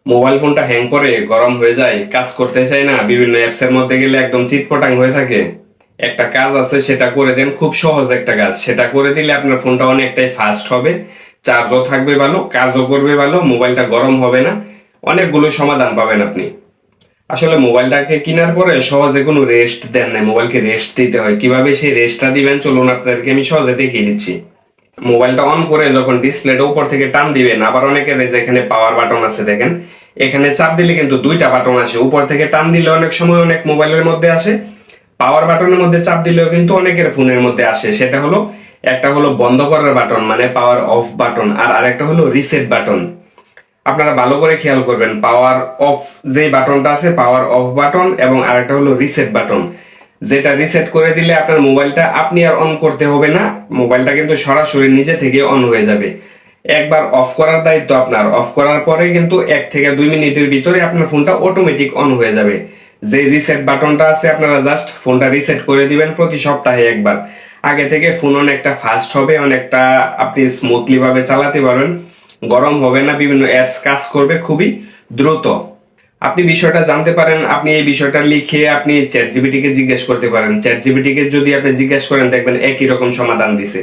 Mobile ফোনটা hang করে, গরম হয়ে যায়, কাজ করতে চায় না, বিভিন্ন অ্যাপস এর মধ্যে গেলে একদম চিটপটাং হয়ে থাকে। একটা কাজ আছে, সেটা করে দেন, খুব সহজ একটা কাজ, সেটা করে দিলে আপনার ফোনটা অনেকটাই ফাস্ট হবে, চার্জও থাকবে ভালো, কাজও করবে ভালো, মোবাইলটা গরম হবে না, অনেকগুলো সমাধান পাবেন আপনি। আসলে মোবাইলটাকে কেনার পরে সহজে কোনো রেস্ট দেন না, মোবাইলকে রেস্ট দিতে হয়। কিভাবে সেই রেস্টটা দিবেন চলুন আপনাদেরকে আমি সহজে দেখিয়ে দিচ্ছি। মোবাইলটা অন করে যখন ডিসপ্লেটা উপর থেকে টান দিবেন, আবার অনেকের এই যে এখানে পাওয়ার বাটন আছে দেখেন, এখানে চাপ দিলে কিন্তু দুইটা বাটন আসে। উপর থেকে টান দিলে অনেক সময় অনেক মোবাইলের মধ্যে আসে, পাওয়ার বাটনের মধ্যে চাপ দিলেও কিন্তু অনেকের ফোনের মধ্যে আসে। সেটা হলো, একটা হলো বন্ধ করার বাটন মানে পাওয়ার অফ বাটন, আর আরেকটা হলো রিসেট বাটন। আপনারা ভালো করে খেয়াল করবেন, পাওয়ার অফ যে বাটনটা আছে পাওয়ার অফ বাটন, এবং আরেকটা হলো রিসেট বাটন, যেটা রিসেট করে দিলে আপনার মোবাইলটা আপনি আর অন করতে হবে না, মোবাইলটা কিন্তু সরাসরি নিজে থেকে অন হয়ে যাবে। একবার অফ করার দায়িত্ব আপনার, অফ করার পরে কিন্তু 1 থেকে 2 মিনিটের ভিতরে আপনার ফোনটা অটোমেটিক অন হয়ে যাবে। যে রিসেট বাটনটা আছে আপনারা জাস্ট ফোনটা রিসেট করে দিবেন প্রতি সপ্তাহে একবার। আগে থেকে ফোন অনেকটা ফাস্ট হবে, অনেকটা আপনি স্মুথলি ভাবে চালাতে পারবেন, গরম হবে না, বিভিন্ন অ্যাপস কাজ করবে খুবই দ্রুত। আপনি বিষয়টা জানতে পারেন, আপনি এই বিষয়টা লিখে আপনি চ্যাট জিপিটি কে জিজ্ঞেস করতে পারেন। চ্যাট জিপিটি কে যদি আপনি জিজ্ঞেস করেন দেখবেন একই রকম সমাধান দিছে।